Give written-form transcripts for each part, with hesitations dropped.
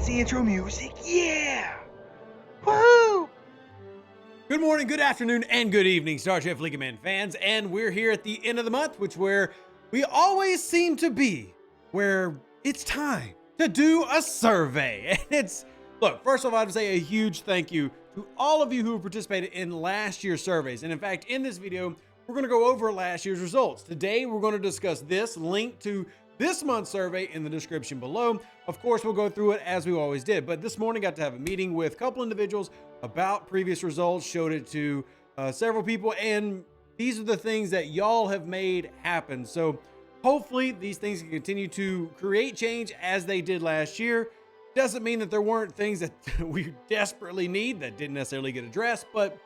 That's the intro music. Yeah! Woo! Good morning, good afternoon, and good evening, Star Trek Fleet Command fans. And we're here at the end of the month, where we always seem to be, where it's time to do a survey. And look, first of all, I have to say a huge thank you to all of you who participated in last year's surveys. And in fact, in this video, we're going to go over last year's results. Today, we're going to discuss this, link to this month's survey in the description below. Of course, we'll go through it as we always did. But this morning, got to have a meeting with a couple individuals about previous results, showed it to several people, and these are the things that y'all have made happen. So hopefully these things can continue to create change as they did last year. Doesn't mean that there weren't things that we desperately need that didn't necessarily get addressed, but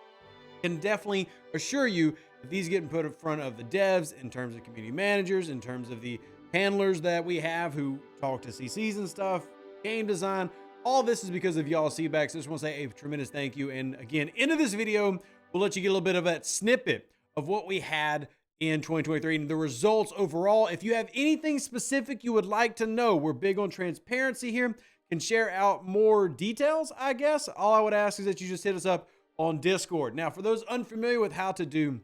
can definitely assure you that these get put in front of the devs in terms of community managers, in terms of the handlers that we have who talk to CCs and stuff, game design. All this is because of y'all's feedback. So I just want to say a tremendous thank you. And again, into this video, we'll let you get a little bit of a snippet of what we had in 2023 and the results overall. If you have anything specific you would like to know, we're big on transparency here, can share out more details, I guess. All I would ask is that you just hit us up on Discord. Now, for those unfamiliar with how to do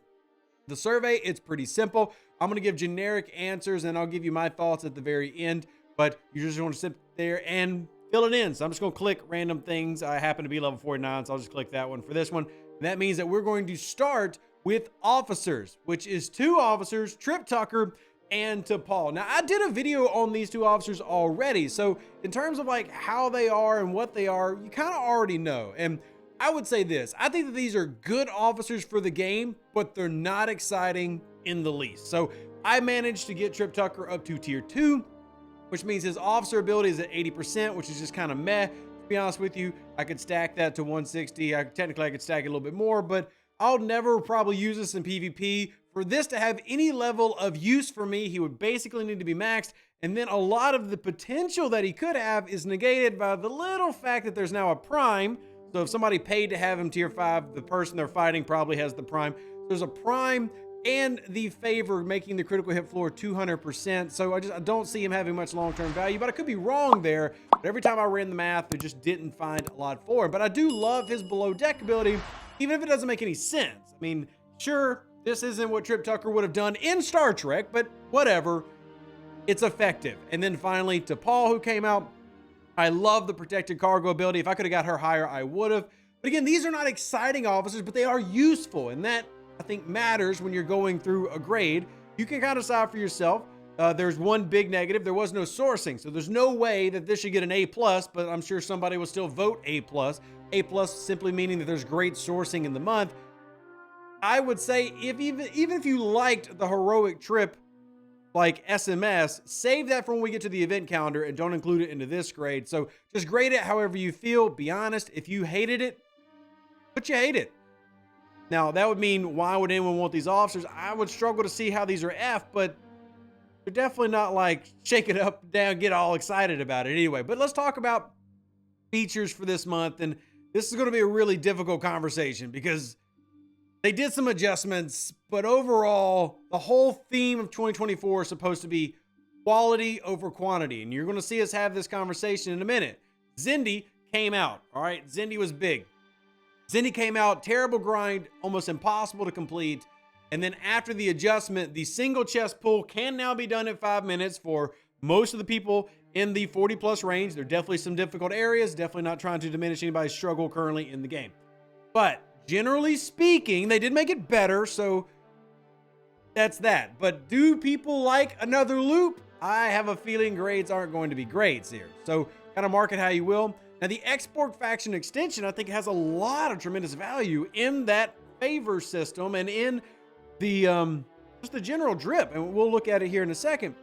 the survey, it's pretty simple. I'm going to give generic answers and I'll give you my thoughts at the very end, but you just want to sit there and fill it in. So I'm just going to click random things. I happen to be level 49, so I'll just click that one for this one. And that means that we're going to start with officers, which is 2 officers, Trip Tucker and Paul. Now, I did a video on these 2 officers already. So in terms of like how they are and what they are, you kind of already know. And I would say this, I think that these are good officers for the game, but they're not exciting in the least. So I managed to get Trip Tucker up to tier 2, which means his officer ability is at 80%, which is just kind of meh. To be honest with you, I could stack that to 160. Technically, I could stack it a little bit more, but I'll never probably use this in PvP. For this to have any level of use for me, he would basically need to be maxed. And then a lot of the potential that he could have is negated by the little fact that there's now a prime. So if somebody paid to have him tier 5, the person they're fighting probably has the prime. There's a prime and the favor making the critical hit floor 200%. So I don't see him having much long-term value, but I could be wrong there. But every time I ran the math, I just didn't find a lot for him. But I do love his below deck ability, even if it doesn't make any sense. I mean, sure, this isn't what Trip Tucker would have done in Star Trek, but whatever, it's effective. And then finally to Paul, who came out. I love the protected cargo ability. If I could have got her higher, I would have. But again, these are not exciting officers, but they are useful. And that, I think, matters when you're going through a grade. You can kind of decide for yourself. There's one big negative. There was no sourcing. So there's no way that this should get an A+, but I'm sure somebody will still vote A+. A+ simply meaning that there's great sourcing in the month. I would say even if you liked the heroic trip like SMS, save that for when we get to the event calendar and don't include it into this grade. So just grade it however you feel. Be honest, if you hated it, but you hate it. Now, that would mean, why would anyone want these officers? I would struggle to see how these are F, but they're definitely not like shake it up, down, get all excited about it anyway. But let's talk about features for this month. And this is going to be a really difficult conversation because they did some adjustments, but overall, the whole theme of 2024 is supposed to be quality over quantity. And you're going to see us have this conversation in a minute. Zindy came out. All right. Zindy was big. Zindy came out, terrible grind, almost impossible to complete. And then after the adjustment, the single chest pull can now be done at 5 minutes for most of the people in the 40+ range. There are definitely some difficult areas, definitely not trying to diminish anybody's struggle currently in the game. But generally speaking, they did make it better, so that's that. But do people like another loop? I have a feeling grades aren't going to be grades here. So kind of mark it how you will. Now, the XBorg faction extension, I think, has a lot of tremendous value in that favor system and in the just the general drip. And we'll look at it here in a second.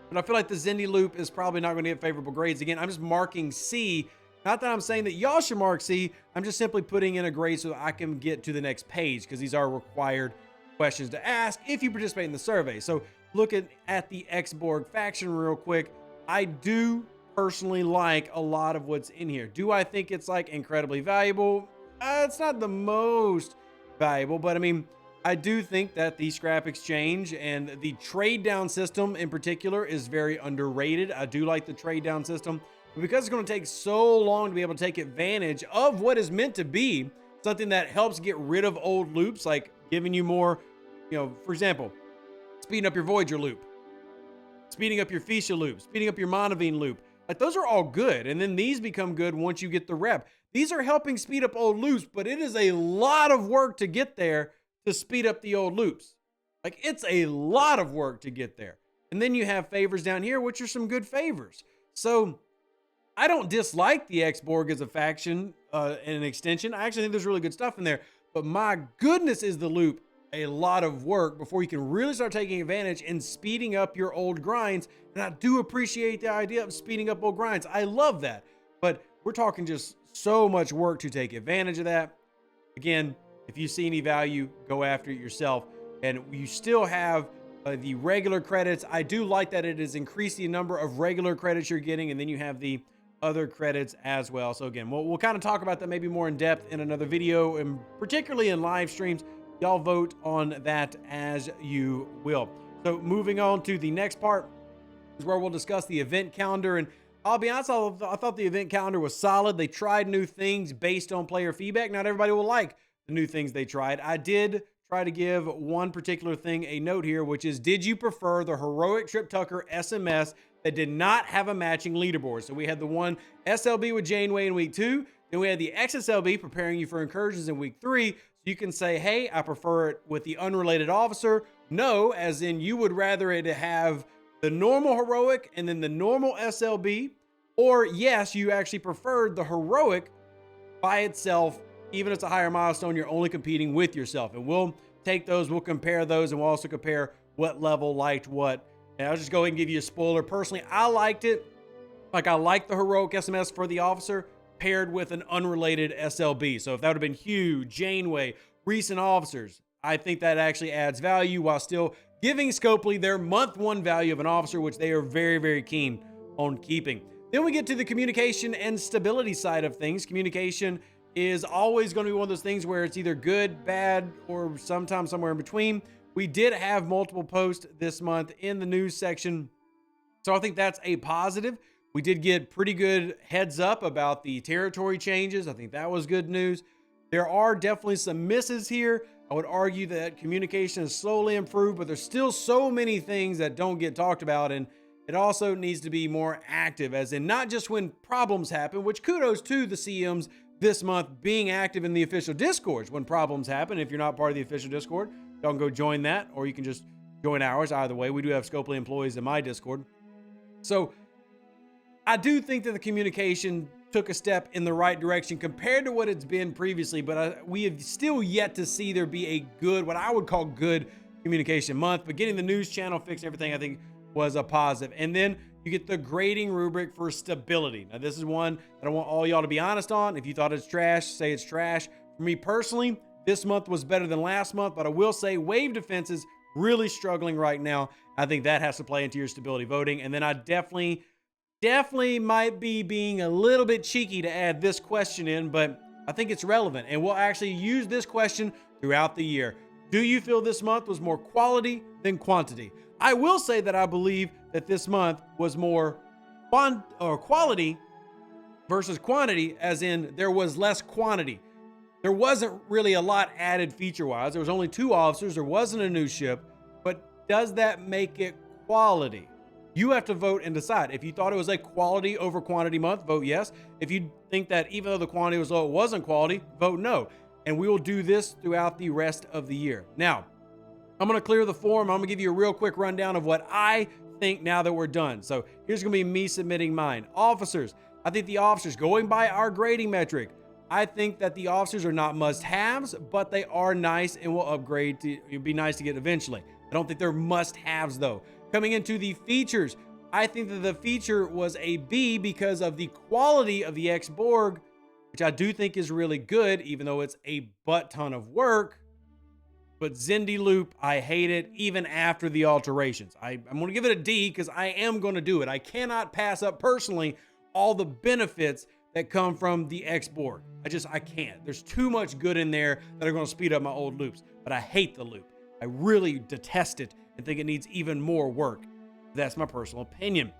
But I feel like the Xindi loop is probably not going to get favorable grades. Again, I'm just marking C. Not that I'm saying that y'all should mark C. I'm just simply putting in a grade so I can get to the next page because these are required questions to ask if you participate in the survey. So looking at the XBorg faction real quick, I do personally like a lot of what's in here. Do I think it's like incredibly valuable? It's not the most valuable, but I mean, I do think that the scrap exchange and the trade down system in particular is very underrated. I do like the trade down system. But because it's going to take so long to be able to take advantage of what is meant to be something that helps get rid of old loops, like giving you more, for example, speeding up your Voyager loop, speeding up your Fisha loop, speeding up your Monavine loop. Like, those are all good. And then these become good once you get the rep. These are helping speed up old loops, but it is a lot of work to get there to speed up the old loops. Like, it's a lot of work to get there. And then you have favors down here, which are some good favors. So I don't dislike the XBorg as a faction and an extension. I actually think there's really good stuff in there. But my goodness, is the loop a lot of work before you can really start taking advantage and speeding up your old grinds. And I do appreciate the idea of speeding up old grinds. I love that. But we're talking just so much work to take advantage of that. Again, if you see any value, go after it yourself. And you still have the regular credits. I do like that it is increasing the number of regular credits you're getting, and then you have the other credits as well. So again, we'll kind of talk about that maybe more in depth in another video, and particularly in live streams. Y'all vote on that as you will. So moving on to the next part is where we'll discuss the event calendar. And I'll be honest, I thought the event calendar was solid. They tried new things based on player feedback. Not everybody will like the new things they tried. I did try to give one particular thing a note here, which is, did you prefer the Heroic Trip Tucker SMS that did not have a matching leaderboard? So we had the one SLB with Janeway in week 2. Then we had the XSLB preparing you for incursions in week 3. So you can say, hey, I prefer it with the unrelated officer. No, as in you would rather it have the normal heroic and then the normal SLB. Or yes, you actually preferred the heroic by itself. Even if it's a higher milestone, you're only competing with yourself. And we'll take those, we'll compare those, and we'll also compare what level liked what. And I'll just go ahead and give you a spoiler. Personally, I liked it. Like, I like the heroic SMS for the officer paired with an unrelated SLB. So if that would have been Hugh, Janeway, recent officers, I think that actually adds value while still giving Scopely their month 1 value of an officer, which they are very, very keen on keeping. Then we get to the communication and stability side of things. Communication is always going to be one of those things where it's either good, bad, or sometimes somewhere in between. We did have multiple posts this month in the news section, so I think that's a positive. We did get pretty good heads up about the territory changes. I think that was good news. There are definitely some misses here. I would argue that communication has slowly improved, but there's still so many things that don't get talked about, and it also needs to be more active, as in not just when problems happen, which kudos to the CMs this month being active in the official Discords when problems happen. If you're not part of the official Discord, y'all can go join that, or you can just join ours. Either way, we do have Scopely employees in my Discord. So I do think that the communication took a step in the right direction compared to what it's been previously, but we have still yet to see there be a good, what I would call good communication month. But getting the news channel fixed, everything, I think was a positive. And then you get the grading rubric for stability. Now, this is one that I want all y'all to be honest on. If you thought it's trash, say it's trash. For me personally, this month was better than last month, but I will say wave defense is really struggling right now. I think that has to play into your stability voting. And then I definitely might be being a little bit cheeky to add this question in, but I think it's relevant. And we'll actually use this question throughout the year. Do you feel this month was more quality than quantity? I will say that I believe that this month was more quality versus quantity, as in there was less quantity. There wasn't really a lot added feature-wise. There was only 2 officers. There wasn't a new ship. But does that make it quality? You have to vote and decide. If you thought it was a quality over quantity month, vote yes. If you think that even though the quantity was low, it wasn't quality, vote no. And we will do this throughout the rest of the year. Now, I'm going to clear the form. I'm going to give you a real quick rundown of what I think now that we're done. So here's going to be me submitting mine. Officers. I think the officers, going by our grading metric, I think that the officers are not must-haves, but they are nice and will upgrade. It'd be nice to get eventually. I don't think they're must-haves, though. Coming into the features, I think that the feature was a B because of the quality of the XBorg, which I do think is really good, even though it's a butt ton of work. But Zindy loop, I hate it, even after the alterations. I'm going to give it a D because I am going to do it. I cannot pass up personally all the benefits that come from the XBorg. I can't. There's too much good in there that are going to speed up my old loops. But I hate the loop. I really detest it and think it needs even more work. That's my personal opinion.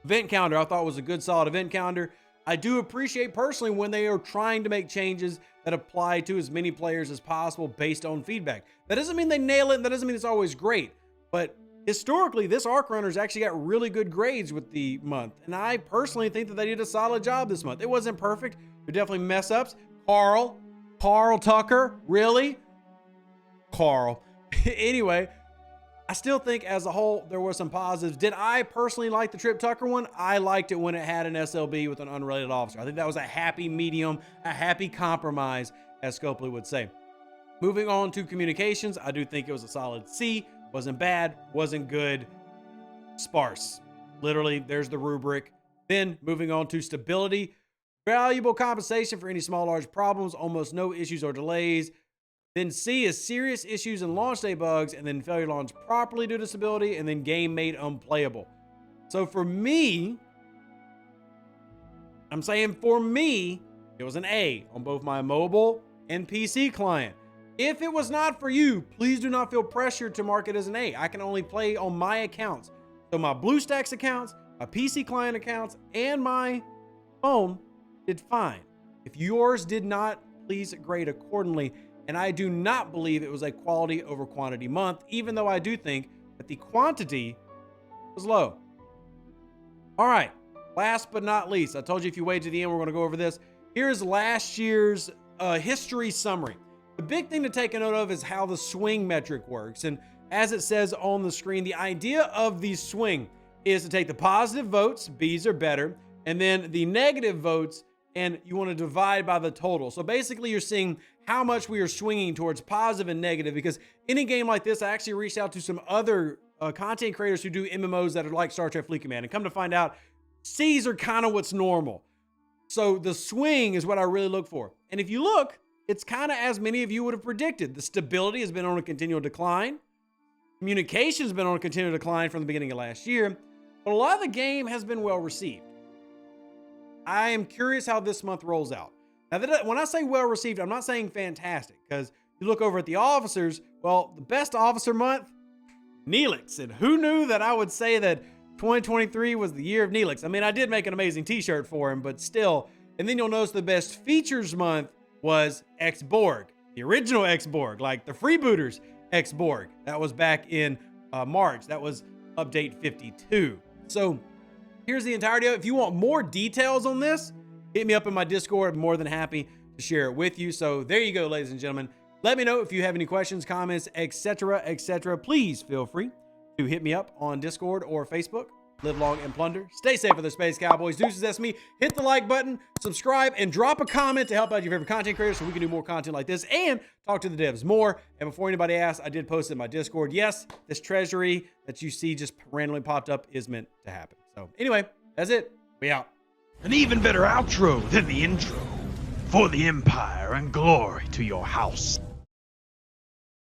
Event calendar, I thought was a good, solid event calendar. I do appreciate personally when they are trying to make changes that apply to as many players as possible based on feedback. That doesn't mean they nail it. That doesn't mean it's always great. But historically, this Arc Runner's actually got really good grades with the month. And I personally think that they did a solid job this month. It wasn't perfect. There definitely mess ups. Carl Tucker, really? Carl. Anyway, I still think as a whole, there were some positives. Did I personally like the Trip Tucker one? I liked it when it had an SLB with an unrelated officer. I think that was a happy medium, a happy compromise, as Scopely would say. Moving on to communications, I do think it was a solid C. Wasn't bad, wasn't good, sparse. Literally, there's the rubric. Then moving on to stability, valuable compensation for any small, large problems, almost no issues or delays. Then C is serious issues and launch day bugs, and then failure to launch properly due to stability, and then game made unplayable. So for me, I'm saying for me, it was an A on both my mobile and PC client. If it was not for you, please do not feel pressured to mark it as an A. I can only play on my accounts. So my BlueStacks accounts, my PC client accounts, and my phone did fine. If yours did not, please grade accordingly. And I do not believe it was a quality over quantity month, even though I do think that the quantity was low. All right, last but not least, I told you if you wait to the end, we're going to go over this. Here's last year's history summary. The big thing to take a note of is how the swing metric works. And as it says on the screen, the idea of the swing is to take the positive votes, B's are better, and then the negative votes, and you want to divide by the total. So basically you're seeing how much we are swinging towards positive and negative, because any game like this, I actually reached out to some other content creators who do MMOs that are like Star Trek Fleet Command, and come to find out, C's are kind of what's normal. So the swing is what I really look for. And if you look, it's kind of as many of you would have predicted. The stability has been on a continual decline. Communication has been on a continual decline from the beginning of last year. But a lot of the game has been well received. I am curious how this month rolls out. Now, when I say well received, I'm not saying fantastic, because you look over at the officers, well, the best officer month, Neelix. And who knew that I would say that 2023 was the year of Neelix? I mean, I did make an amazing t-shirt for him, but still. And then you'll notice the best features month was XBorg, the original XBorg, like the freebooters XBorg. That was back in March. That was update 52. So here's the entirety of it. If you want more details on this, hit me up in my Discord. I'm more than happy to share it with you. So there you go, ladies and gentlemen. Let me know if you have any questions, comments, etc., etc. Please feel free to hit me up on Discord or Facebook. Live long and plunder. Stay safe with the Space Cowboys. Deuces, that's me. Hit the like button, subscribe, and drop a comment to help out your favorite content creators so we can do more content like this and talk to the devs more. And before anybody asks, I did post it in my Discord. Yes, this treasury that you see just randomly popped up is meant to happen. So anyway, that's it. We out. An even better outro than the intro. For the Empire and glory to your house.